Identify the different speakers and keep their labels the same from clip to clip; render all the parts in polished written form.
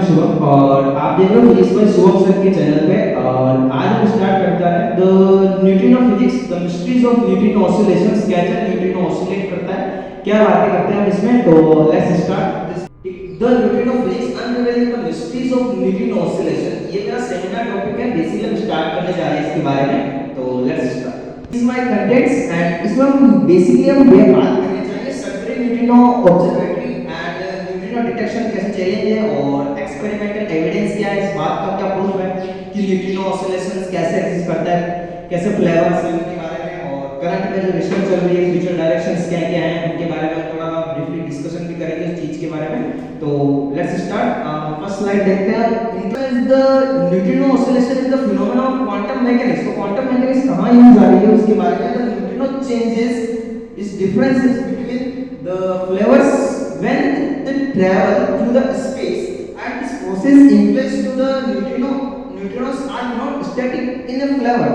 Speaker 1: शुभम और आप देख रहे हो फिजिक्स बाय शुभम सर के चैनल पे। और आज हम स्टार्ट करता है the Newton of physics, the mysteries of Newton oscillations. कैसे न्यूटन ऑसिलेट करता है, क्या बातें करते हैं हम इसमें। तो let's start the Newton of physics unrevealing the mysteries of Newton oscillation. ये मेरा सेमिनार टॉपिक है, बेसिकली हम स्टार्ट करने जा रहे हैं इसके बारे में। तो let's start this my contents and इसमें हम बेसिकली हम ये बात करने जाएंगे Saturday Newton observatory and Newton detection कैसे चैलेंज है और एक्सपेरिमेंटल एविडेंस क्या है, इस बात का क्या प्रूफ है कि न्यूटन ऑसिलेशंस कैसे एग्जिस्ट करता है, कैसे फ्लेवर्स हैं उनके बारे में, और करंट में जो रिसर्च चल रही है फ्यूचर डायरेक्शंस क्या क्या हैं उनके बारे में थोड़ा ब्रीफली डिस्कशन भी करेंगे इस चीज के बारे में। तो लेट्स स्टार्ट। फर्स्ट स्लाइड देखते हैं। Is the Newton oscillation is the phenomena of quantum mechanics. तो क्वांटम मैकेनिक्स कहां यूज आ रही है उसके बारे में। The Newton changes is differences between the flavours when they travel through the space, and this process implies to the neutrinos are not static in a flavor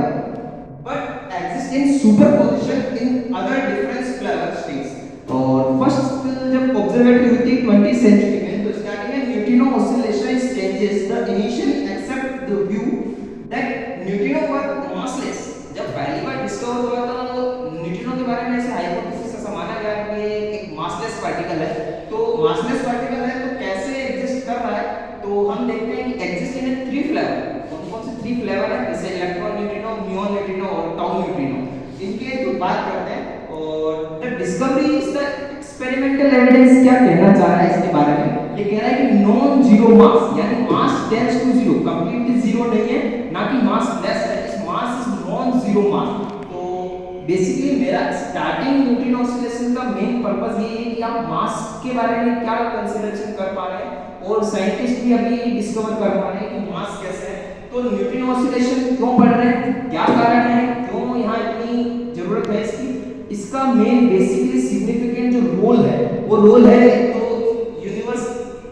Speaker 1: but exist in superposition in other different flavor states। और first जब observatory हुई थी 20th century में, तो starting में neutrino oscillation changes the initially accept the view that neutrino were massless। जब पहली बार discover हुआ तो न्यूट्रिनो के बारे में ऐसे हाइपोथेसिस ऐसा माना गया कि एक मासलेस पार्टिकल है। तो मासलेस पार्टिकल है तो कैसे एग्जिस्ट कर रहा है, तो हम देखते हैं कि एग्जिस्ट इन 3 फ्लेवर। कौन कौन से 3 फ्लेवर है, जैसे इलेक्ट्रॉन न्यूट्रिनो, म्यूऑन न्यूट्रिनो और टाउ न्यूट्रिनो। इनके तो बात करते हैं। और the discovery is the experimental evidence क्या कहना चाह रहा है इसके बारे में। ये कह रहा है कि नॉन जीरो मास, यानी mass tends to zero, completely zero नहीं है, ना कि मास लेस है, इस mass is non zero mass. Basically मेरा स्टार्टिंग न्यूटन ऑसिलेशन का मेन पर्पस ये है कि आप मास के बारे में क्या कंसीडरेशन कर पा रहे हैं, और साइंटिस्ट भी अभी डिस्कवर कर पा रहे हैं कि मास कैसे है। तो न्यूटन ऑसिलेशन क्यों बढ़ रहे हैं, क्या कारण है, क्यों यहाँ इतनी जरूरत है इसकी। इसका मेन बेसिकली सिग्निफिकेंट जो रोल है वो रोल है तो यूनिवर्स,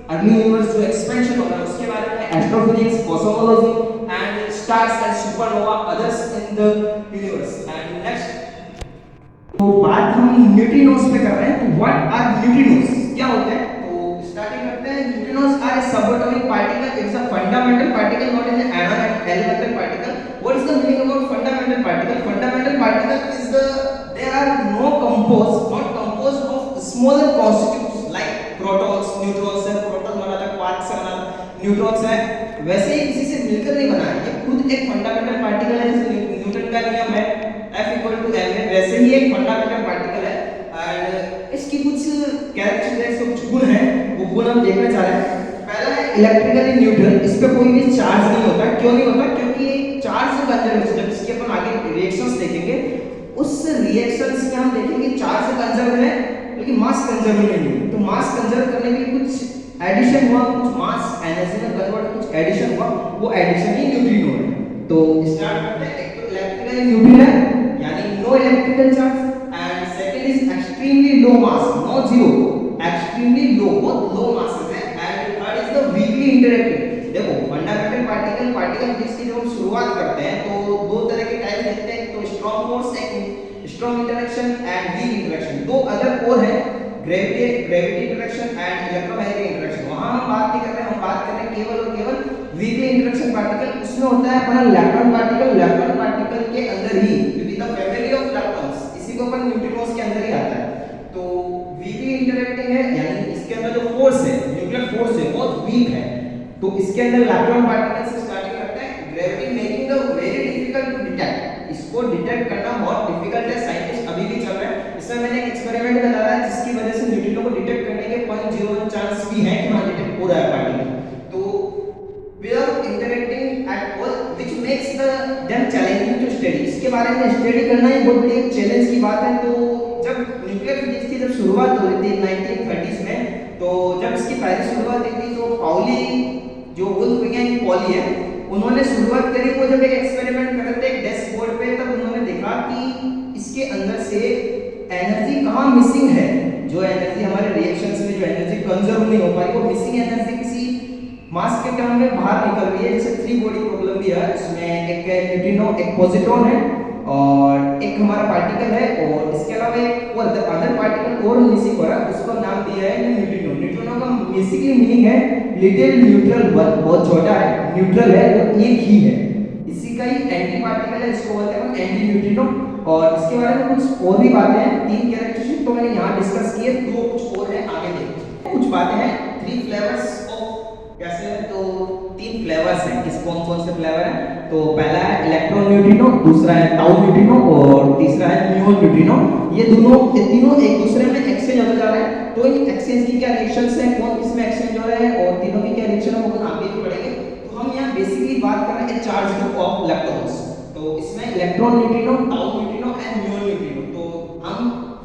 Speaker 1: अर्ली यूनिवर्स जो एक्सपेंशन हो रहा है उसके बारे में, astrophysics, cosmology and stars and supernova others in the universe. And next तो बात हम न्यूट्रिनोस पे कर रहे हैं। तो व्हाट आर न्यूट्रिनोस, क्या होते हैं। तो स्टार्टिंग करते हैं। Neutrinos are a subatomic particle, it's a fundamental particle, not an elemental particle. What is the meaning about fundamental particle. Fundamental particle is the there are not composed of smaller constitutes like protons, neutrons है, proton बना था quarks से बना, neutrons है, वैसे ही किसी से मिलकर नहीं बना है, ये खुद एक फंडामेंटल पार्टिकल है। जैसे न्यूटन का नियम है F=ma, वैसे ही एक फंडामेंटल पार्टिकल है। एंड इसकी कुछ कैरेक्टरिस्टिक्स, कुछ गुण हैं, वो गुण हम देखना चाह रहे हैं। पहला है इलेक्ट्रिकली न्यूट्रल, इस पे कोई भी चार्ज नहीं होता। क्यों नहीं होता, क्योंकि चार्ज कंजर्वेशन, जब इसके अपन आगे रिएक्शंस देखेंगे उस रिएक्शंस में हम देखेंगे चार्ज कंजर्व है लेकिन मास कंजर्व नहीं है। तो मास कंजर्व करने के लिए कुछ एडिशन हुआ, कुछ मास एनर्जी में कन्वर्ट, कुछ एडिशन हुआ, वो एडिशन ही न्यूट्रिनो है। तो स्टार्ट करते हैं। एक तो इलेक्ट्रिकली न्यूट्रल है यानी no electrical charge, and second is extremely low mass, no zero, extremely low, बहुत लो मासेस है। And third is the weekly interactive. देखो फंडामेंटल पार्टिकल जिसकी जब हम शुरुआत करते हैं तो दो तरह के टाइप देखते हैं, तो स्ट्रांग फोर्स, एक strong interaction and weak interaction. दो अदर और है, gravity interaction and electromagnetic interaction. वहां हम बात नहीं कर रहे हैं, हम बात कर रहे हैं केवल और केवल वीकली इंटरेक्शन पार्टिकल। उसमें होता है अपना इलेक्ट्रॉन पार्टिकल के अंदर ही, क्योंकि द फैमिली ऑफ इलेक्ट्रॉन्स, इसी को अपन न्यूट्रिनोस के अंदर ही आता है। तो वीकली इंटरेक्टिंग है, यानी इसके अंदर जो फोर्स है, न्यूक्लियर फोर्स है, बहुत वीक है। तो इसके अंदर इलेक्ट्रॉन पार्टिकल से स्टार्टिंग करते हैं। Gravity making the very difficult to detect, इसको डिटेक्ट करना बहुत डिफिकल्ट है, साइंटिस्ट अभी भी चल रहे हैं। इसमें मैंने एक एक्सपेरिमेंट बताया है जिसकी वजह से न्यूट्रिनो को डिटेक्ट करने के 0.01 चांस भी है कि वहां डिटेक्ट हो रहा है पार्टिकल। तो without interacting at all, which makes them challenging to study। इसके बारे में स्टडी करना ही बहुत बड़ी एक चैलेंज की बात है। तो जब न्यूक्लियर फिजिक्स की जब शुरुआत हो रही थी 1930s में, तो जब इसकी पहली शुरुआत हुई थी तो पाउली, जो वुल्फगैंग पॉली है, उन्होंने शुरुआत करी। वो जब एक एक्सपेरिमेंट कर रहे थे एक डैशबोर्ड पे, तब उन्होंने देखा कि इसके अंदर से एनर्जी कहाँ मिसिंग है, जो एनर्जी हमारे रिएक्शंस में जो एनर्जी कंजर्व नहीं हो पाई, वो मिसिंग एनर्जी किसी मास के टर्म में बाहर निकल रही है। जैसे 3 बॉडी प्रॉब्लम भी है, इसमें एक न्यूट्रिनो, एक पॉजिट्रॉन है और एक हमारा पार्टिकल है और इसके अलावा एक और अदर पार्टिकल और मिसिंग हो रहा है, उसको नाम दिया है न्यूट्रिनो। न्यूट्रिनो का बेसिकली मीनिंग है लिटिल न्यूट्रल वन, बहुत छोटा है, न्यूट्रल है तो एक ही है, इसी का ही एंटी पार्टिकल है, इसको बोलते हैं एंटी न्यूट्रिनो। और इसके बारे में कुछ और भी बातें हैं, 3 कैरेक्टरिस्टिक तो मैंने यहाँ डिस्कस किए, 2 कुछ और है आगे देखते हैं। कुछ बातें हैं 3 फ्लेवर्स ऑफ कैसे, तो 3 फ्लेवर्स हैं, किस कौन कौन से फ्लेवर हैं, तो पहला है इलेक्ट्रॉन न्यूट्रिनो, दूसरा है ताउ न्यूट्रिनो और तीसरा है म्यून न्यूट्रिनो। ये तीनों एक दूसरे में एक्सचेंज होते जा रहे हैं, तो इन एक्सचेंज की क्या रिएक्शंस हैं, कौन किसमें एक्सचेंज हो रहे हैं और तीनों की क्या रिएक्शन है वो आगे भी पढ़ेंगे। तो हम यहाँ बेसिकली बात कर रहे हैं चार्ज ग्रुप ऑफ इलेक्ट्रॉन्स, तो इसमें electron neutrino, tau neutrino and muon neutrino. तो हम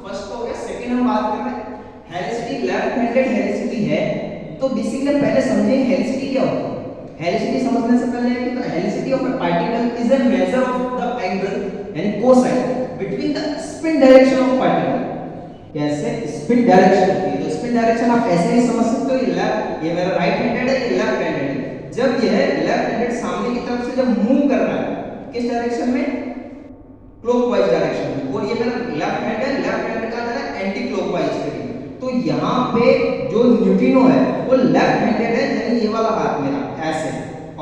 Speaker 1: फर्स्ट हो गया, सेकंड हम बात कर रहे हैं हेलिसिटी, लेफ्ट हैंडेड हेलिसिटी है। तो बेसिकली पहले समझें हेलिसिटी क्या होता है। हेलिसिटी समझने से पहले कि तो helicity of a particle is a measure of the angle यानी cosine between the spin direction of particle. कैसे स्पिन डायरेक्शन होती है, तो स्पिन डायरेक्शन आप ऐसे ही समझ सकते हो, ये लेफ्ट, ये मेरा राइट हैंडेड है, ये लेफ्ट हैंडेड है। जब यह लेफ्ट हैंडेड सामने की तरफ से जब मूव कर रहा है किस डायरेक्शन में, क्लॉकवाइज डायरेक्शन में, और ये मेरा लेफ्ट हैंड है, लेफ्ट हैंड का जरा एंटी क्लॉकवाइज करिए, तो यहाँ पे जो न्यूट्रिनो है वो लेफ्ट हैंडेड है, यानी ये वाला हाथ मेरा ऐसे,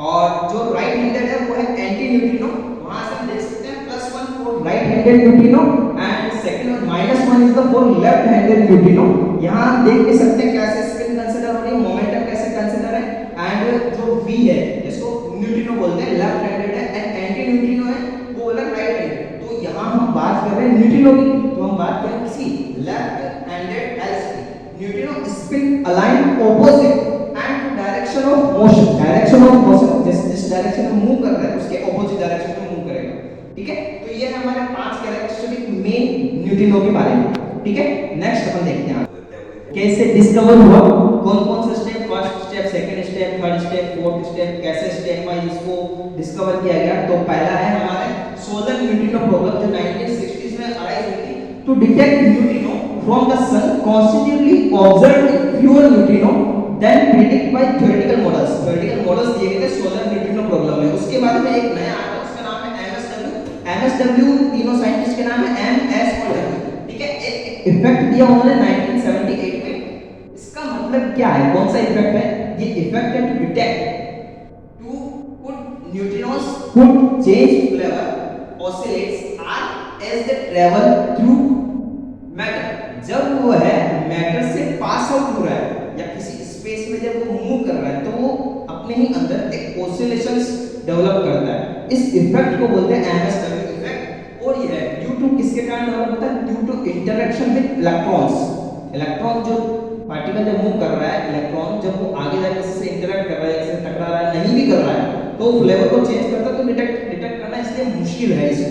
Speaker 1: और जो राइट हैंडेड है वो है एंटी न्यूट्रिनो। वहां से हम देख सकते हैं +1 for right handed neutrino and second -1 is the for left handed neutrino. यहाँ देख भी सकते हैं कैसे स्पिन कंसीडर हो रही है, मोमेंटम कैसे कंसीडर है, एंड जो v है इसको न्यूट्रिनो बोलते हैं, लेफ्ट हैंडेड है, एंड एंटी न्यूट्रिनो है वो बोला राइट हैंडेड। तो यहाँ हम बात कर रहे हैं न्यूट्रिनो की, तो हम बात करें किसी left handed helicity. Neutrino spin align opposite and direction of motion, direction of motion जिस डायरेक्शन में मूव कर रहा है उसके ऑपोजिट डायरेक्शन में मूव करेगा। ठीक है, तो ये है हमारे 5 कैरेक्टरिस्टिक मेन न्यूट्रिनो के बारे में। ठीक है, नेक्स्ट अपन देखते हैं कैसे डिस्कवर हुआ, कौन कौन से step, first step, second step, third step, fourth step, कैसे स्टेप वाइज इसको डिस्कवर किया गया। तो पहला है हमारे सोलर न्यूट्रिनो प्रॉब्लम जो 1960s में अराइज हुई थी, to detect neutrino from the sun consistently observed fewer neutrino than predict by theoretical models. Theoretical models दिए गए थे सोलर न्यूट्रिनो प्रॉब्लम में। उसके बाद में एक नया आया उसका नाम है एमएसडब्ल्यू, तीनों साइंटिस्ट के नाम है एमएस और डब्ल्यू। ठीक है, एक इफेक्ट दिया उन्होंने 1978 में। इसका मतलब क्या है, कौन सा इफेक्ट है, ये इफेक्ट है to detect to put neutrinos could change flavor oscillates are as they travel through matter। जब वो है मैटर से पास आउट हो रहा है या किसी स्पेस में जब वो मूव कर रहा है तो वो अपने ही अंदर एक ऑसिलेशंस डेवलप करता है। इस इफेक्ट को बोलते हैं एमएसडब्ल्यू इफेक्ट। और ये है ड्यू टू किसके कारण डेवलप होता है, due to interaction with electrons. Electron जो पार्टिकल जब मूव कर रहा है, इलेक्ट्रॉन जब वो आगे जाकर किसी से इंटरेक्ट कर रहा है, किसी से टकरा रहा है, नहीं भी कर रहा है, तो फ्लेवर को चेंज करता है, तो डिटेक्ट करना इसलिए मुश्किल है इसे।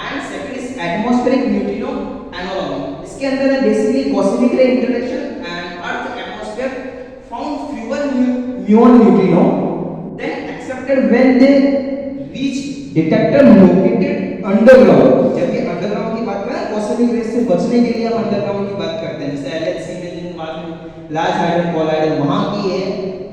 Speaker 1: And second is atmospheric neutrino anomaly. इसके अंदर है basically cosmic ray interaction and earth atmosphere found fewer muon neutrino than accepted when they reach detector located underground. जब ये अंडरग्राउंड की बात करें, कॉस्मिक रे से बचने के लिए हम अंडरग्राउंड की बात करते हैं, जैसे एलएचसी में जिन बात में लार्ज हाइड्रोजन कोलाइडर वहां की है,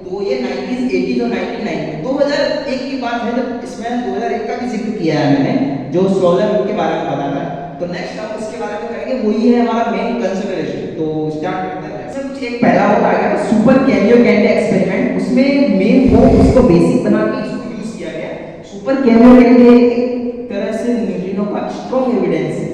Speaker 1: तो ये 1980 और 1990 2001 की बात है जब इसमें 2001 का भी जिक्र किया है मैंने, जो सोलर के बारे में बताया। तो नेक्स्ट हम इसके बारे में करेंगे, वही है हमारा मेन कंसीडरेशन। तो स्टार्ट करते हैं। इसमें कुछ एक पहला और आ गया सुपर कैमियो कैंडी एक्सपेरिमेंट। उसमें मेन वो उसको बेसिक बना के इसको यूज किया गया। सुपर कैमियो कैंडी एक तरह से न्यूट्रिनो का स्ट्रांग एविडेंस है,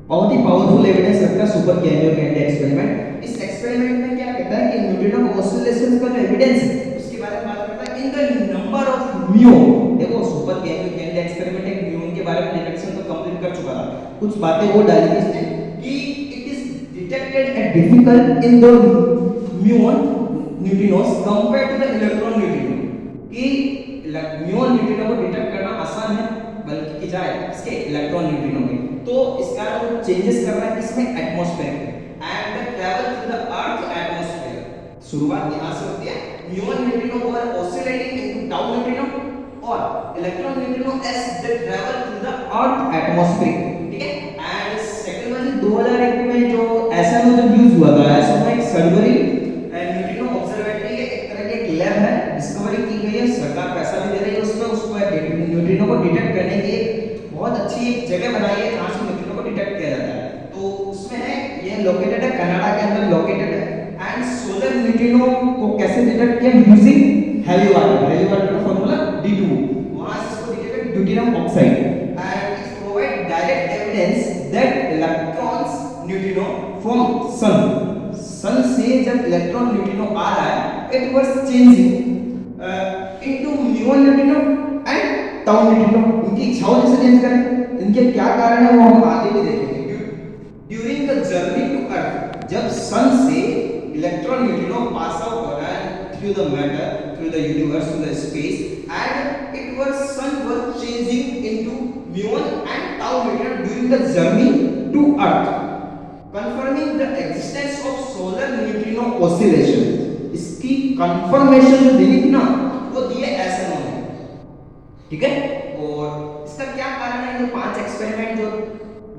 Speaker 1: बहुत ही पावरफुल एविडेंस रखता है सुपर कैमियो कैंडी एक्सपेरिमेंट। इस एक्सपेरिमेंट में क्या कहता है कि न्यूट्रिनो ऑसिलेशंस का जो एविडेंस है उसके बारे में बात करता है इन द नंबर ऑफ म्यून। देखो सुपर कैमियो कैंडी एक्सपेरिमेंट एक म्यून के बारे में डिटेक्शन तो कंप्लीट कर चुका था, कुछ बातें वो डाली थी इसने कि it is detected at difficult in the muon neutrinos compared to the electron neutrino. कि म्यून न्यूट्रिनो को डिटेक्ट करना आसान है बल्कि की जाए इसके इलेक्ट्रॉन न्यूट्रिनो के। तो इसका जो चेंजेस कर रहा है इसमें atmosphere and the travel through the earth atmosphere. शुरुआत यहां से होती है, muon neutrino were oscillating into tau neutrino और electron neutrino as they travel through the earth atmosphere. ठीक है, एंड सेकंड वन 2001 में जो एसएमओ जो यूज हुआ था, एसएमओ एक सडबरी न्यूट्रिनो ऑब्जर्वेटरी है, एक तरह की एक लैब है, डिस्कवरी की गई है, सरकार पैसा भी दे रही है उसमें, उसको न्यूट्रिनो को डिटेक्ट करने की बहुत अच्छी एक जगह बनाई है जहाँ से न्यूट्रिनो को डिटेक्ट किया जाता है। तो उसमें है ये लोकेटेड है कनाडा के अंदर लोकेटेड है। एंड सोलर न्यूट्रिनो को कैसे डिटेक्ट किया यूजिंग हेवी वाटर का फॉर्मूला D2, वहां से इसको detect deuterium oxide and it provide direct evidence that electrons neutrino from sun से जब इलेक्ट्रॉन न्यूट्रिनो आ रहा है it was changing into muon neutrino and tau neutrino. इनकी इच्छाओं जैसे चेंज करें, इनके क्या कारण है वो हम आगे भी देखेंगे। During the journey to earth, जब सन से इलेक्ट्रॉन न्यूट्रिनो पास आउट हो रहा है through the matter, through the universe, through the space and it was sun was changing into muon and tau neutrino during the journey to earth, confirming the existence of solar neutrino oscillation। इसकी confirmation जो दी थी ना वो दिए ऐसे में, ठीक है। और इसका क्या कारण है, ये 5 एक्सपेरिमेंट जो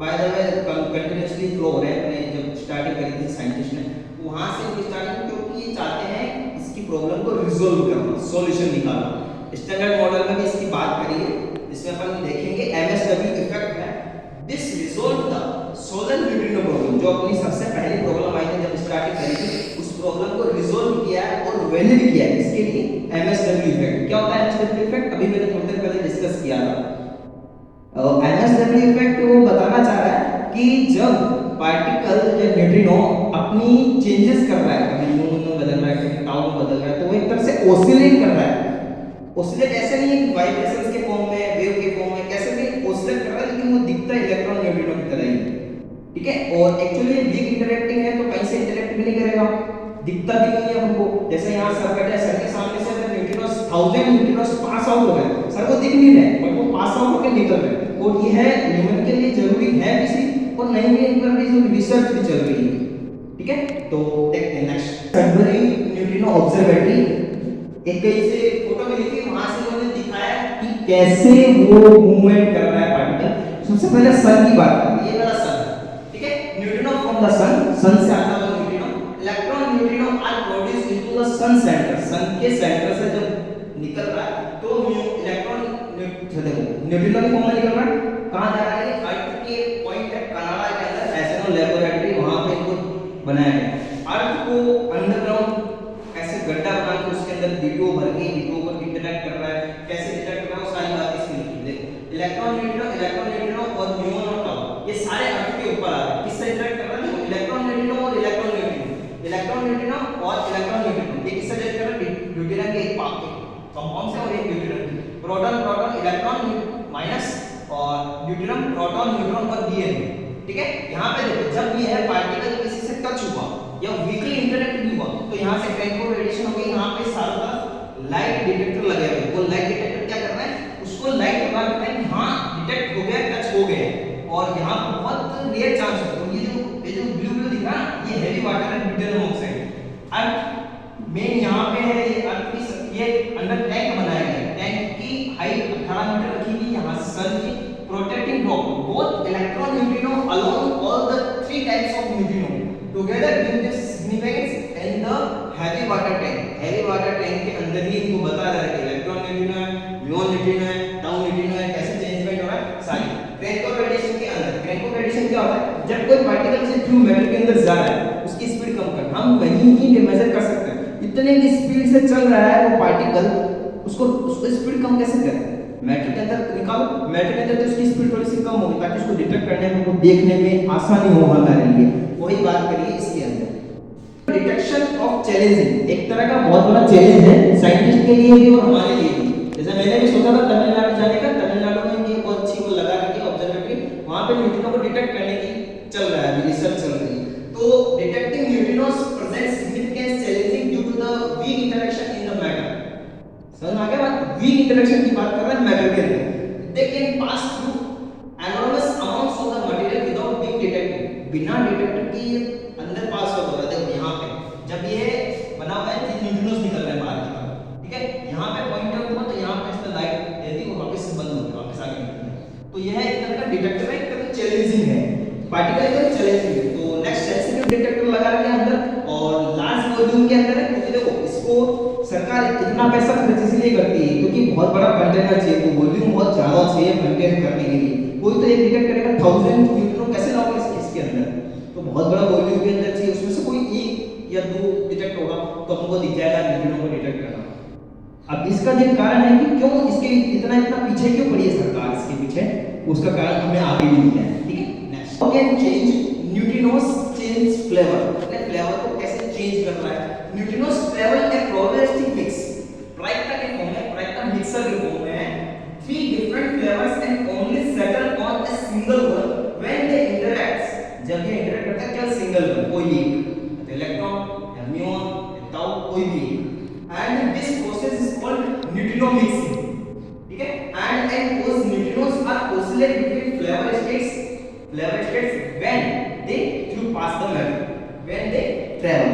Speaker 1: by the way continuously flow हो रहे हैं, जब स्टार्टिंग करी थी साइंटिस्ट ने वहां से इनकी स्टार्टिंग, क्योंकि ये चाहते हैं इसकी प्रॉब्लम को रिजोल्व करना, सॉल्यूशन निकालना। स्टैंडर्ड मॉडल में भी इसकी बात करी है, इसमें अपन देखेंगे MSW इफेक्ट है। This resolve the solar neutrino problem, जो अपनी सबसे पहली प्रॉब्लम आई थी जब स्टार्टिंग करी थी, उस प्रॉब्लम को रिजोल्व किया है और वैलिड किया है। इसके लिए MSW इफेक्ट क्या होता है, MSW इफेक्ट अभी मैंने थोड़ी देर पहले डिस्कस किया था। MSW इफेक्ट वो बताना चाह रहा है कि जब पार्टिकल या न्यूट्रिनो अपनी चेंजेस कर रहा है, कभी म्यून में बदल रहा है, कभी टाउ में बदल रहा है, तो वो एक तरह से ओसिलेट कर रहा है। ओसिलेट ऐसे नहीं है कि वाइब्रेशंस के फॉर्म में, वेव के फॉर्म में, कैसे भी ओसिलेट कर रहा है, लेकिन वो दिखता है इलेक्ट्रॉन न्यूट्रिनो की तरह ही, ठीक है। और एक्चुअली ये वीक इंटरैक्टिंग है, तो कहीं से इंटरैक्ट भी नहीं करेगा, दिखता भी नहीं है हमको। जैसे यहाँ सर्किट है, सर के सामने से अगर न्यूट्रिनोस 1000 न्यूट्रिनोस पास आउट हो गए, सर को दिख नहीं रहे बट वो पास आउट होकर निकल रहे हैं। और ये है ह्यूमन के लिए जरूरी है किसी, और नहीं भी इन पर भी जो रिसर्च भी चल रही है, ठीक है। तो देखते हैं नेक्स्ट, सडबरी न्यूट्रिनो ऑब्जर्वेटरी, एक कहीं से फोटो मिली थी, वहां से उन्होंने दिखाया कि कैसे वो मूवमेंट कर रहा है पार्टिकल। सबसे पहले सन की बात करें, ये वाला सन, ठीक है, न्यूट्रिनो फ्रॉम द सन से आता है neutrino, electron neutrino are produced into the sun centre, sun के सेंटर से जब निकल रहा है तो इलेक्ट्रॉन न्यूट्रिनो की फॉर्म में निकल रहा है, कहां जा रहा है, अर्थ के पॉइंट है कनाडा के अंदर, एसएनओ लैबोरेटरी, वहां पे इनको बनाया गया। अर्थ को अंडरग्राउंड कैसे गड्ढा बना के उसके अंदर D2 भर के D2 पर इंटरैक्ट कर रहा है, कैसे इंटरैक्ट कर रहा है, वो सारी बातें इसमें लिखी है। देखो इलेक्ट्रॉन न्यूट्रिनो और म्यूऑन और टाउ, ये सारे अर्थ के ऊपर आ रहे हैं, किससे इंटरैक्ट कर रहा है, इलेक्ट्रॉन न्यूट्रिनो और इलेक्ट्रॉन न्यूट्रिनो, इलेक्ट्रॉन न्यूट्रिनो और इलेक्ट्रॉन न्यूट्रिनो, ये किससे इंटरैक्ट कर रहा है, ड्यूटेरियम के एक कंपाउंड से और एक neutrino, proton proton electron minus और न्यूट्रॉन प्रोटॉन न्यूट्रॉन और DNA, ठीक है। यहां पे देखो जब ये है पार्टिकल किसी से टच हुआ या वीकली इंटरैक्ट भी हुआ, तो यहां से क्रैंको रेडिएशन हो गई, यहां पे सारा तरफ लाइट डिटेक्टर लगे हुए हैं। वो लाइट डिटेक्टर क्या कर रहा है, उसको लाइट लगा कर रहा है कि हां डिटेक्ट हो गया, टच हो गया, और यहां बहुत रेयर चांस है। तो ये जो ब्लू ब्लू दिख रहा है, ये हेवी वाटर है, ड्यूटेरियम ऑक्साइड। अर्थ मेन यहां पे है, ये अर्थ की ये अंडर टैंक बनाया गया है, टैंक की हाइट 18 मीटर रखी गई, यहां से सन की protecting drop both electron neutrino along all the 3 types of neutrino together give this significance in the heavy water tank। heavy water tank के अंदर ही इनको बता रहा है कि इलेक्ट्रॉन न्यूट्रिनो है, म्यूऑन न्यूट्रिनो है, टाउ न्यूट्रिनो है, कैसे चेंजमेंट हो रहा है सारी। क्रैंको रेडिएशन के अंदर, क्रैंको रेडिएशन क्या होता है, जब कोई पार्टिकल से थ्रू मेटल के अंदर जा रहा है, उसकी स्पीड कम कर, हम वहीं ही मेजर कर सकते हैं इतने की स्पीड से चल रहा है वो पार्टिकल, उसको स्पीड कम कैसे करें, मेटल के अंदर निकालो, मेटल के अंदर तो उसकी स्पीड थोड़ी सी कम होगी ताकि उसको डिटेक्ट करने में, उसको देखने में आसानी हो हमारे लिए। वही बात करिए इसके अंदर। डिटेक्शन ऑफ चैलेंजिंग एक तरह का बहुत बड़ा चैलेंज है साइंटिस्ट के लिए भी और हमारे लिए भी। जैसे मैंने भी सोचा था तमिलनाडु जाने का, तमिलनाडु में ये बहुत अच्छी वो लगा रखी है ऑब्जर्वेटरी, वहां पे न्यूट्रिनो को डिटेक्ट करने की चल रहा है, अभी रिसर्च चल रही है। तो detecting neutrinos present significant challenging due to the weak interaction in the matter. समझ आ गया बात, वीक इंटरेक्शन की बात कर रहे हैं मैटर के अंदर। They can pass through enormous amounts of the material without being detected, बिना डिटेक्टर के अंदर पास हो रहा है। देखो यहाँ पे जब ये बना हुआ है न्यूट्रिनोस निकल रहे हैं बाहर की तरफ, ठीक है, यहाँ पे पॉइंटर हुआ तो यहाँ पे इसका लाइट यदि वो वापस से बंद हो गया, वापस आगे निकल गया, तो यह एक तरह का डिटेक्टर है, एक तरह चैलेंजिंग है, पार्टिकल एकदम चैलेंजिंग है। तो नेक्स्ट सेंसिटिव डिटेक्टर लगा रखे हैं अंदर और लार्ज वॉल्यूम के अंदर है, क्योंकि देखो इसको सरकार इतना पैसा खर्च इसलिए करती है क्योंकि बहुत बड़ा कंटेनर चाहिए, तो वॉल्यूम बहुत ज्यादा चाहिए कंटेन करने के लिए, कोई तो एक डिटेक्ट करेगा 1000 न्यूट्रिनो, कैसे लाओगे इसके अंदर? तो बहुत बड़ा वॉल्यूम के अंदर चाहिए, उसमें से कोई एक या दो डिटेक्ट होगा तो हमको दिख जाएगा न्यूट्रिनो को डिटेक्ट करना। अब इसका जो कारण है कि क्यों इसके इतना पीछे क्यों पड़ी है सरकार इसके पीछे, उसका कारण हमें आगे भी दिखा है। ठीक है, next can change neutrinos change flavour, अपने फ्लेवर को कैसे चेंज कर रहा है। न्यूट्रिनोस ट्रैवल ए प्रोबेबिलिस्टिक मिक्स, प्राइक्टा के फॉर्म में, प्राइक्टा मिक्सर के फॉर्म में है, three different flavours and only settle on a single one when they interact, जब ये इंटरैक्ट करता है केवल सिंगल वन, कोई भी एक इलेक्ट्रॉन या म्यून या ताउ, कोई भी एक, and this process is called neutrino mixing. ठीक है, and those neutrinos are oscillate between flavor states when they through pass the matter, when they travel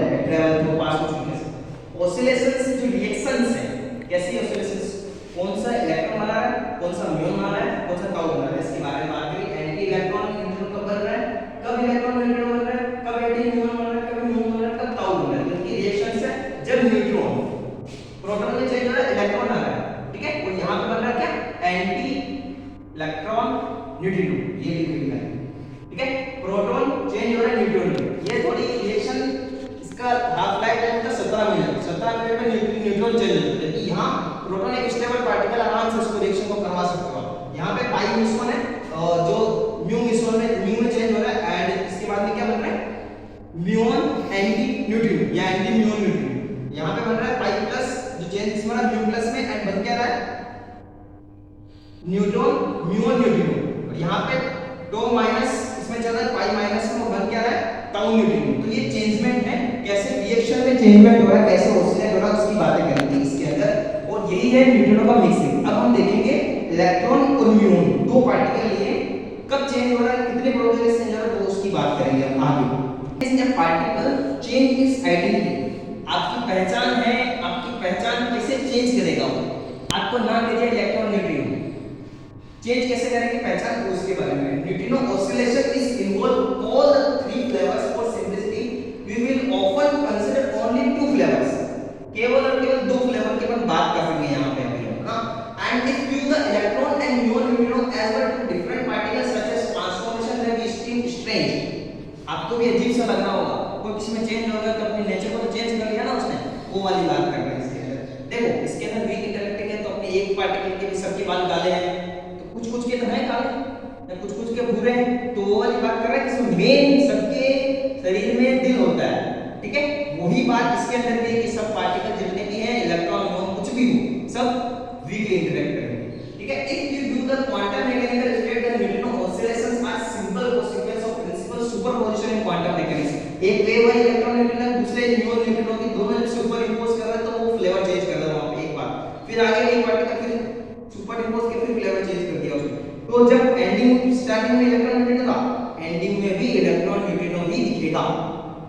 Speaker 1: through pass the matter. Oscillations जो reactions है, कैसी oscillations, कौन सा electron बना रहा है, कौन सा म्यून बना रहा है, कौन सा ताउ बना रहा है, इसके बारे में बात करें। एंटी इलेक्ट्रॉन न्यूट्रॉन कब बन रहा है, कब इलेक्ट्रॉन न्यूट्रॉन बन रहा है, कब एंटी म्यून बन रहा है, कब म्यून बन रहा है, कब ताउ बन रहा है। तो ये रिएक्शंस है जब न्यूट्रॉन प्रोटॉन में चेंज हो रहा है, इलेक्ट्रॉन आ रहा है। ठीक है, और यहां पे बन रहा है क्या, एंटी इलेक्ट्रॉन न्यूट्रिनो, ये लिखा है। ठीक है, प्रोटॉन चेंज हो रहा है न्यूट्रॉन में, ये थोड़ी रिएक्शन, इसका हाफ लाइफ टाइम होता है 17 मिनट, 17 मिनट में न्यूट्रॉन चेंज होता है। जबकि यहां प्रोटॉन एक स्टेबल पार्टिकल, आराम से उसको रिएक्शन को करवा सकते हो। यहां पे पाई मिसोन है, जो म्यू मिसोन में म्यू में चेंज हो रहा है, एंड इसके बाद में क्या बन रहा है, म्यून एंटी न्यूट्रिनो या एंटी म्यून न्यूट्रिनो। यहां पे बन रहा है पाई प्लस, जो चेंज इसमें म्यू प्लस में, एंड बन क्या रहा है न्यूट्रॉन म्यून न्यूट्रिनो। और यहां पे टो माइनस इसमें चल रहा है, पाई माइनस में, बन क्या रहा है ताउ न्यूट्रिनो। तो ये चेंजमेंट है, कैसे रिएक्शन में चेंजमेंट हो रहा है, कैसे ऑसिलेट हो रहा है, उसकी बातें करेंगे इसके अंदर। और यही है न्यूट्रिनो का मिक्सिंग। अब हम देखेंगे इलेक्ट्रॉन और म्यून, दो पार्टिकल लिए कब चेंज हो रहा है, कितने प्रोसेस से चेंज हो रहा है, तो उसकी बात करेंगे हम आगे। जब पार्टिकल चेंज इज आइडेंटिटी, आपकी पहचान है, आपकी पहचान कैसे चेंज करेगा वो, आपको नाम दे दिया इलेक्ट्रॉन न्यूट्रिनो, चेंज कैसे करेंगे पहचान, तो उसके बारे में। Neutrino oscillation is involve all the three flavours. For simplicity we will often consider only two flavours, केवल और केवल दो फ्लेवर के बारे में बात कर सकते हैं यहां पे हम लोग ना। And if you the electron and muon neutrino as were two different particles such as transformation में वी स्टीम स्ट्रेंज, आपको भी अजीब सा लगना होगा, कोई किसी में चेंज हो गया तो अपने नेचर को तो चेंज कर लिया ना उसने, वो वाली बात कर रहे हैं इसके अंदर। देखो इसके अंदर वीक इंटरैक्टिंग है, तो अपने एक पार्टिकल के भी सबके बाल काले हैं, तो कुछ के तो हैं काले या कुछ के भूरे हैं, तो वो वाली बात कर रहा है कि मेन सबके शरीर में दिल होता है। ठीक है, वही बात इसके अंदर भी है कि सब पार्टिकल जितने भी हैं, इलेक्ट्रॉन म्यून कुछ भी हो, सब वीकली इंटरैक्ट करेंगे। ठीक है, if you do the quantum mechanical state the neutrino oscillations are simple sequence of principle superposition in quantum mechanics. एक वेव वाली इलेक्ट्रॉन न्यूट्रिनो दूसरे म्यून न्यूट्रिनो की दोनों जब सुपर इंपोज कर रहा है, तो वो फ्लेवर चेंज कर रहा है वहां पे एक बार, फिर आगे एक पार्टिकल फिर सुपर इंपोज के फिर फ्लेवर चेंज कर दिया उसने। तो जब एंडिंग स्टार्टिंग में इलेक्ट्रॉन न्यूट्रिनो था, एंडिंग में भी इलेक्ट्रॉन न्यूट्रिनो ही दिखेगा,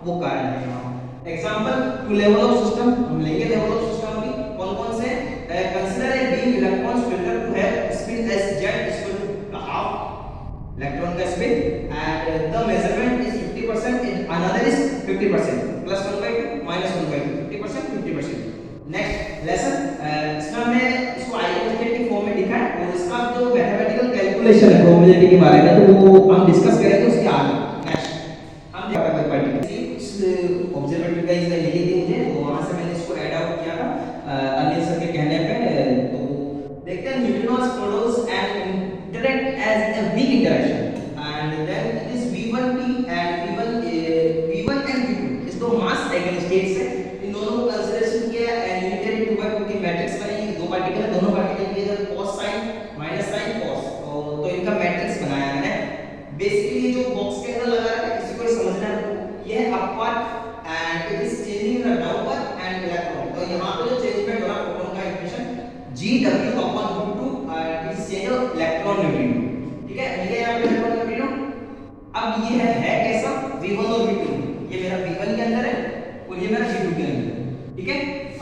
Speaker 1: वो कारण है यहाँ। Example two level of system, हम लेंगे लेवल ऑफ सिस्टम भी कौन-कौन से, consider a beam electrons filter to have spin as z equal to half electron का spin, and the measurement is 50% and another is 50%, plus 1/2 minus 1/2, 50% 50%। Next lesson, इसमें हमने इसको identity की फॉर्म में लिखा है, और इसका जो मैथमेटिकल कैलकुलेशन है प्रोबेबिलिटी के बारे में, तो वो हम डिस्कस करेंगे उसके आगे। नेक्स्ट हम देखा कोई पार्टिकल इस ऑब्जर्वेटरी का इसने लिखी थी मुझे, तो वहां से मैंने इसको ऐड आउट किया था अनिल सर के कहने पे। तो देखते हैं neutrinos produce and interact as a weak interaction, and then it is v1p and v1 and v2 इस दो मास आइगन स्टेट्स है, इन दोनों को कंसीडरेशन किया एंड यूनिटरी 2/2 की मैट्रिक्स बनाई। दो पार्टिकल है, दोनों पार्टिकल के इधर cos sin minus sin cos, तो इनका मैट्रिक्स बनाया मैंने। बेसिकली जो बॉक्स के अंदर लगा रखा है, किसी को समझना है, ये upward and it is changing the downward and electron. तो यहां पे जो चेंजमेंट हो रहा है प्रोटॉन का equation GW/2 it is change of electron neutrino. ठीक है, ये यहां पे इलेक्ट्रॉन न्यूट्रिनो। अब ये है कैसा, v1 और v2, ये मेरा v1 के अंदर है और ये मेरा v2 के अंदर है। ठीक है,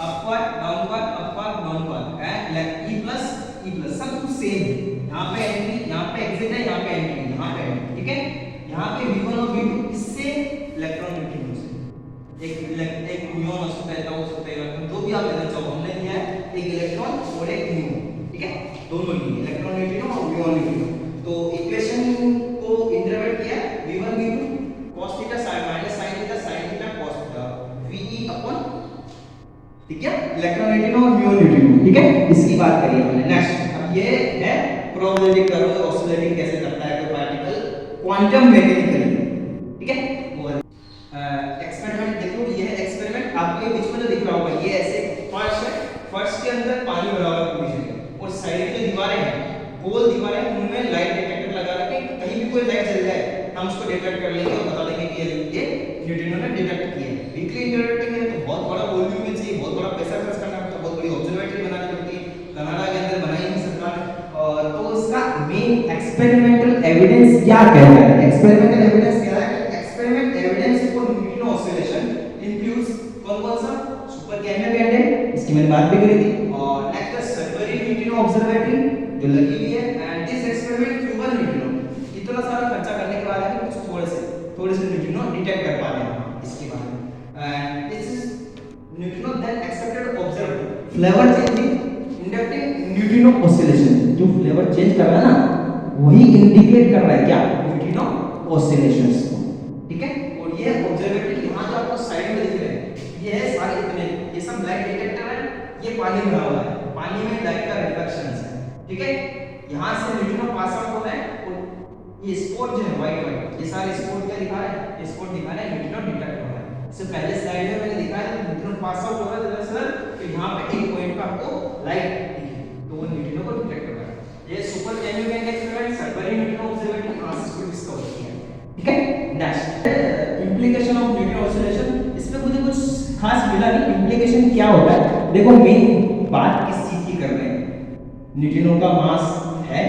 Speaker 1: upward downward and E plus सब कुछ सेम है। यहां पे एंट्री, यहां पे एग्जिट है, यहां पे एंट्री, यहां पे एंट्री। ठीक है, यहां पे v1 और v2 इससे इलेक्ट्रॉन न्यूट्रिनो से एक म्यून हो सकता है, ताउ हो सकता है, इलेक्ट्रॉन जो भी आप लेना चाहो, हमने लिया है एक इलेक्ट्रॉन और एक म्यून। ठीक है, दोनों लिए इलेक्ट्रॉन न्यूट्रिनो और म्यून न्यूट्रिनो। तो इक्वेशन ठीक है, इलेक्ट्रोन्यूट्रिनो और म्योन्यूट्रिनो, ठीक है, इसकी बात करिए हमने। नेक्स्ट अब ये है प्रोबेबिलिटी कर्व ऑसिलेटिंग कैसे करता है कोई पार्टिकल क्वांटम मैकेनिकली, ठीक है। वो एक्सपेरिमेंट देखो, ये है एक्सपेरिमेंट, आपके बीच में जो दिख रहा होगा ये ऐसे फर्श है, फर्श के अंदर पानी भरा हुआ है पूरी जगह, और साइड की दीवारें हैं, गोल दीवारें, उनमें लाइट डिटेक्टर लगा रखे, कहीं भी कोई लाइट जल जाए हम उसको डिटेक्ट कर लेंगे और बता देंगे कि ये न्यूट्रिनो ने डिटेक्ट किया है। वीकली इंटरप्रेटिंग है तो बहुत बड़ा वॉल्यूम में चाहिए, बहुत बड़ा पैसा खर्च करना पड़ता है, बहुत बड़ी ऑब्जर्वेटरी बनानी पड़ती है, कनाडा के अंदर बनाई नहीं सरकार। और तो इसका मेन एक्सपेरिमेंटल एविडेंस क्या कहता है, एक्सपेरिमेंटल एविडेंस कह रहा है कि experiment evidence for neutrino oscillation includes कौन-कौन सा, सुपर कैमियो कैंडल, इसकी मैंने बात भी करी थी, और नेक्स्ट सडबरी न्यूट्रिनो ऑब्जर्वेटरी जो लगी हुई है, एंड दिस एक्सपेरिमेंट फ्यूबल न्यूट्रिनो, इतना सारा खर्चा करने के बाद है कुछ थोड़े से न्यूट्रिनो डिटेक्ट कर पा रहे हैं इसके बारे में। And this is neutrino that accepted observe flavour changing inducting neutrino oscillation, जो फ्लेवर चेंज कर रहा है ना वही इंडिकेट कर रहा है क्या, न्यूट्रिनो ऑसिलेशंस को, ठीक है। और ये ऑब्जर्वेटरी यहां जो आपको साइड में दिख रहे हैं ये है सारे इतने, ये सब लाइट डिटेक्टर है, ये पानी भरा हुआ है, पानी में लाइट का रिफ्लेक्शन है, ठीक है। यहां से न्यूट्रिनो पास आउट होता है और ये स्पॉट जो है व्हाइट ये सारे स्पॉट क्या दिखा रहे हैं, ये स्पॉट दिखा रहे हैं न्यूट्रिनो डिटेक्ट हो रहा है। इससे पहले स्लाइड में मैंने दिखाया था न्यूट्रिनो पास आउट हो रहा है दरअसल, तो यहां पे एक पॉइंट पे आपको लाइट दिखी तो वो न्यूट्रिनो को डिटेक्ट कर रहा है। ये super cameo candle experiment Sudbury neutrino observatory classes को डिस्कवर किया है, ठीक है। Next implication of neutrino oscillation, इसमें मुझे कुछ खास मिला नहीं, इंप्लीकेशन क्या होता है, देखो मेन बात किस चीज की कर रहे हैं, न्यूट्रिनो का मास है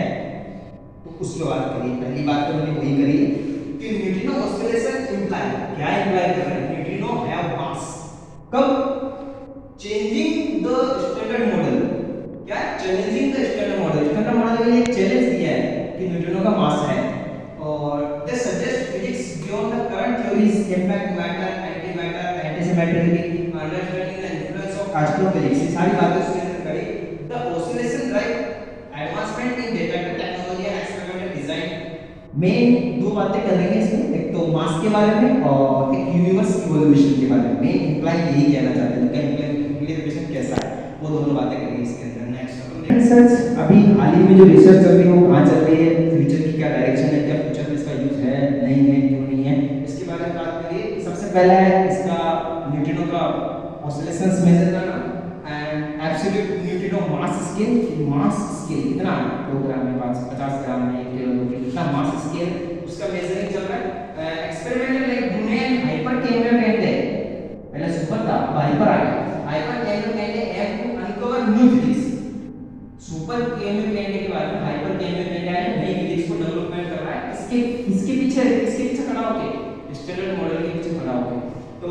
Speaker 1: तो उस पे बात करिए। पहली बात तो मैंने वही करी कि न्यूट्रिनो ऑसिलेशन इंप्लाई क्या इंप्लाई कर रहे हैं, न्यूट्रिनो हैव मास, कब चेंजिंग द स्टैंडर्ड मॉडल, क्या challenging the standard model, standard model ने एक चैलेंज दिया है कि न्यूट्रिनो का मास है, और they suggest physics beyond the current theories impact matter antimatter antisymmetric understanding the influence of astrophysics, ये सारी बातें उसके अंदर करी। The oscillation drive advancement in detector technology and experimental design. Main दो बातें करेंगे इसमें, एक तो मास के बारे में और एक यूनिवर्स इवोल्यूशन के बारे में। मेन इंप्लाई यही कहना चाहते हैं कि इंप्लीकेशन कैसा है, वो दोनों बातें करेंगे इसके अंदर। नेक्स्ट रिसर्च, अभी हाल ही में जो रिसर्च चल रही है वो कहां चल रही है, फ्यूचर की क्या डायरेक्शन है, क्या फ्यूचर में इसका यूज है नहीं है क्यों नहीं है, इसके बारे में बात करिए। सबसे पहला है इसका न्यूट्रिनो का ऑसिलेशंस मेजर करना and absolute neutrino mass scale, mass scale कितना है 2 ग्राम में 50 ग्राम में 1 किलो में कितना मास स्केल उसका मेजरिंग चल रहा है। एक्सपेरिमेंटल लाइक ब्रुनेन हाइपर कैमियो कैंडल, पहले सुपर था हाइपर आ गया, hyper Kamiokande aim to uncover new physics, super Kamiokande के बाद में हाइपर कैमियो कैंडल है नई फिजिक्स को डेवलपमेंट कर रहा है, इसके पीछे खड़ा होके स्टैंडर्ड मॉडल के पीछे खड़ा होके। तो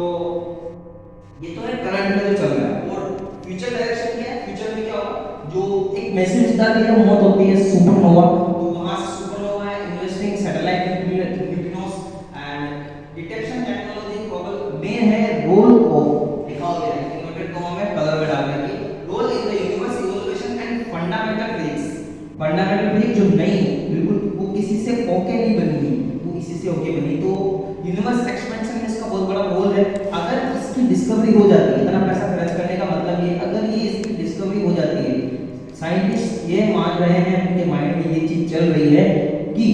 Speaker 1: ये तो है करंट में जो चल रहा है, और फ्यूचर डायरेक्शन क्या है, फ्यूचर में क्या होगा, जो एक मैसेज जाती है मौत होती है सुपरनोवा, तो वहां से सुपरनोवा है investing satellite neutrinos and detection technology problem main है रोल ऑफ, लिखा हो गया है इन्वर्टेड कॉमा में कलर में डालने की, role in the universe evolution and fundamental physics. Fundamental physics जो नई बिल्कुल वो किसी से होके नहीं बनी, वो इसी से होके बनी, तो यूनिवर्स एक्सपेंशन में इसका बहुत बड़ा रोल है। अगर इसकी डिस्कवरी हो जाती है, इतना पैसा खर्च करने का मतलब ये, अगर ये इसकी डिस्कवरी हो जाती है, साइंटिस्ट ये मान रहे हैं, उनके माइंड में ये चीज चल रही है कि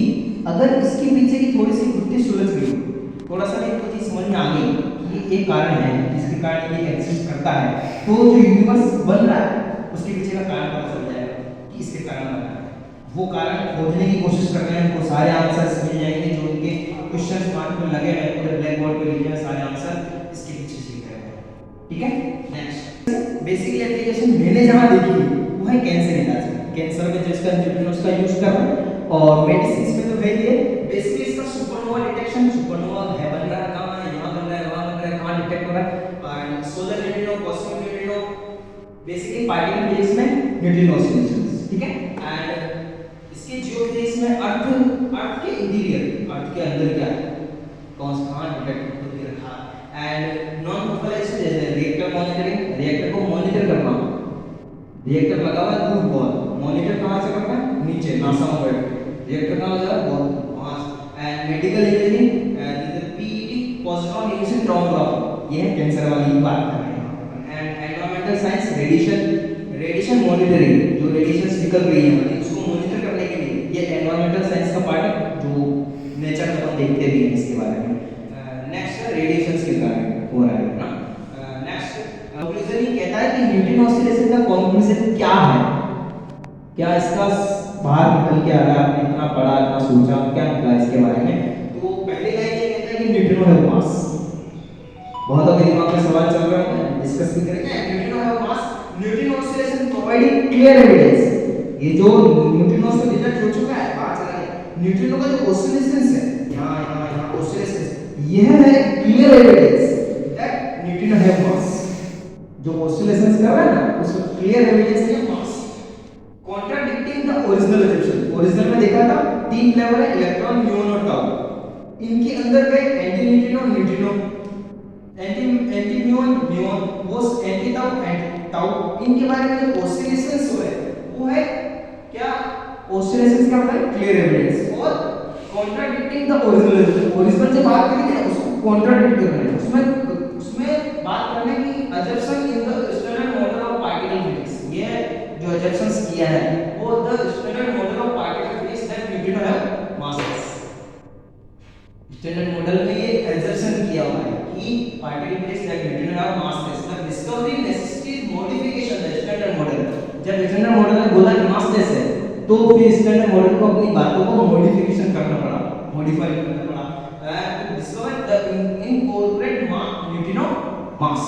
Speaker 1: अगर इसके पीछे की थोड़ी सी बुद्धि सुलझ गई, थोड़ा सा एक चीज समझ में आ गई कि ये कारण है जिसके कारण ये एग्जिस्ट करता है, तो जो यूनिवर्स बन रहा है उसके पीछे का कारण पता चल जाएगा कि इसके कारण बन रहा है। वो कारण खोजने की कोशिश कर रहे हैं, उनको सारे आंसर्स मिल जाएंगे जो उनके क्वेश्चंस मार्क में लगे हैं, पूरे ब्लैक बोर्ड पे लिखे हैं सारे आंसर, इसके पीछे सीख रहे हैं, ठीक है। नेक्स्ट बेसिकली एप्लीकेशन मैंने जहां देखी वो है कैंसर इलाज में, कैंसर में जिसका न्यूट्रिनोस का यूज कर रहे हैं, और मेडिसिन में तो है ये बेसिकली इसका सुपरनोवा डिटेक्शन, सुपरनोवा है बन रहा है कहां है, यहां बन रहा है वहां बन रहा है, कहां डिटेक्ट हो रहा है, and solar neutrino cosmic neutrino basically particle base में न्यूट्रिनो ऑसिलेशंस, ठीक है। एंड इसके जियोफिजिक्स में अर्थ के इंटीरियर, अर्थ के अंदर क्या है, कौन सा कहां डिटेक्ट होकर रखा, एंड नॉन प्रोपगेशन जैसे रिएक्टर मॉनिटरिंग, रिएक्टर को मॉनिटर करना, रिएक्टर लगा हुआ है दूर बहुत, मॉनिटर कहां से करना है नीचे नासा में बैठ के, रिएक्टर कहां लगा है बहुत वहां, and medical imaging and PET positron emission tomography, ये है कैंसर वाली बात कर रहे हैं, and environment environmental science radiation monitoring, जो रेडिएशंस निकल रही है मतलब उसको मॉनिटर करने के लिए ये एनवायरमेंटल साइंस का पार्ट है जो नेचर में हम देखते भी हैं इसके बारे में। नेक्स्ट रेडिएशंस के बारे में हो रहा है ना। नेक्स्ट कंक्लूजन ये कहता है कि न्यूटन ऑसिलेशन का कंक्लूजन क्या है, क्या इसका बाहर निकल के आ रहा है, आपने इतना पढ़ा इतना सोचा क्या निकला इसके बारे में। तो पहली लाइन ये कहता है कि न्यूट्रिनो हैव मास। बहुत अभी दिमाग में सवाल चल रहा है, डिस्कस भी करेंगे। Neutrino have mass, Newton oscillation providing clear evidence. ये जो न्यूट्रिनो से रिजल्ट हो चुका है, बात चला है न्यूट्रिनो का जो ऑसिलेशंस है यहां ऑसिलेशंस, यह है clear evidence that neutrino have मास। जो ऑसिलेशंस कर रहा है ना उसका क्लियर एविडेंस है mass. Contradicting the original assumption, original में देखा था तीन फ्लेवर है इलेक्ट्रॉन, म्यूऑन और टाउ। इनके अंदर गए anti neutrino neutrino, anti muon muon, वो एंटी टाउ एंटी टाउ। इनके बारे में जो ऑसिलेशंस हुए वो है क्या, ऑसिलेशंस क्या होता है क्लियर एविडेंस। और कॉन्ट्राडिक्टिंग द ओरिजिनल, ओरिजिनल से बात करी थी ना उसको कॉन्ट्राडिक्ट करना है, उसमें बात करने की assumption in the standard model of particle physics. ये जो अजम्पशंस किया है वो the standard model of particle physics that neutrino have mass. Standard model में ये अजम्पशन किया हुआ है कि particle physics that neutrino have mass. The discovery necessities modification the standard model. जब स्टैंडर्ड मॉडल ने बोला कि मास लेस है तो फिर स्टैंडर्ड मॉडल को अपनी बातों को मॉडिफिकेशन करना पड़ा, मॉडिफाई करना पड़ा to discover the incorporate neutrino mass.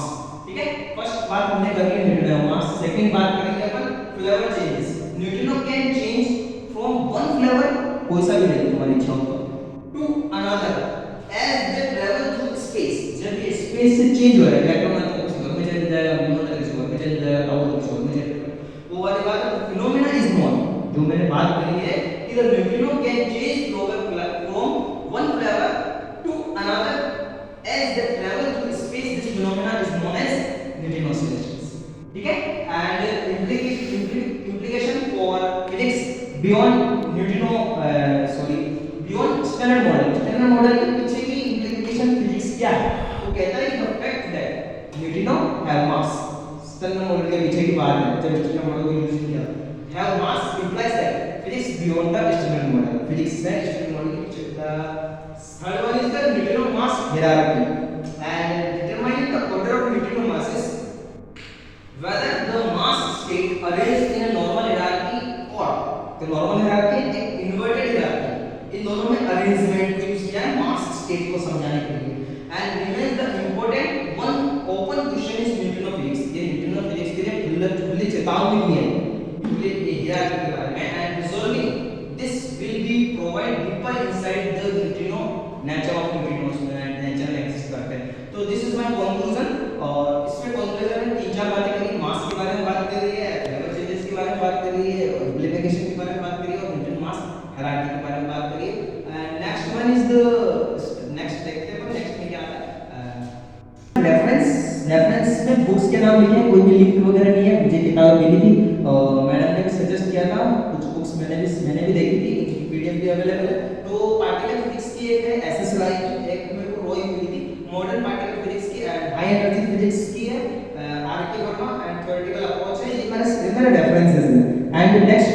Speaker 1: ठीक है, फर्स्ट बात हमने कर ली न्यूट्रिनो मास। सेकंड बात करेंगे अपन flavour changes. Neutrino can change from one flavour, कोई सा भी ले तुम्हारी इच्छा हो, to another as they travel through space. जब ये स्पेस से चेंज हो रहा है, इलेक्ट्रॉन तो किसी घर में चले जाएगा, म्यूऑन किसी घर में चले जाएगा, टाउ किसी घर में चले जाएगा, वो वाली बात फिनोमेना इज नोन। जो मैंने बात करी है कि the neutrino can change from one flavour to another as they travel through space. This phenomena is known as neutrino oscillations. ठीक है, and implication for physics beyond neutrino beyond standard model. Standard model के पीछे की implication physics क्या है, वो कहता है कि the fact that neutrino have mass। Standard model के पीछे की बात है, जब स्टैंडर्ड मॉडल को यूज किया have mass implies that physics beyond the standard model। Physics में स्टैंडर्ड मॉडल के पीछे third one is the neutrino mass hierarchy and determining the order of neutrino masses, whether the mass state arranged in a normal hierarchy or the normal hierarchy एक inverted hierarchy। इन दोनों में arrangement को use किया है मास state को समझाने के लिए। and remains the important one open question is neutrino physics। ये neutrino physics के लिए खुली चेतावनी भी है खुले hierarchy के बारे में। and resolving this will be provide deeper insight the neutrino nature of neutrinos में नेचर में एग्जिस्ट करते हैं। तो दिस इज माय कंक्लूजन। और इसमें कंक्लूजन में तीन चार बातें करी, मास के बारे में बात करी है, फ्लेवर चेंजेस के बारे में बात करी है, एम्प्लीफिकेशन के बारे में बात करी है, और न्यूट्रिनो मास हायरार्की के बारे में बात करी है। And next one is the next देखते हैं नेक्स्ट में क्या आता है रेफरेंस में बुक्स के नाम लिखे हैं, कोई भी लिंक वगैरह नहीं है। मुझे किताब मिली थी और मैडम ने भी सजेस्ट किया था, कुछ बुक्स मैंने भी देखी थी, पीडीएफ भी अवेलेबल है। तो पार्टिकल फिजिक्स की एक है एसएसआई की, एक मेरे को रॉय मिली थी मॉडर्न पार्टिकल फिजिक्स की, एंड हाई एनर्जी फिजिक्स की है R K Verma, and theoretical approach है। ये मेरे रेफरेंसेस हैं। And next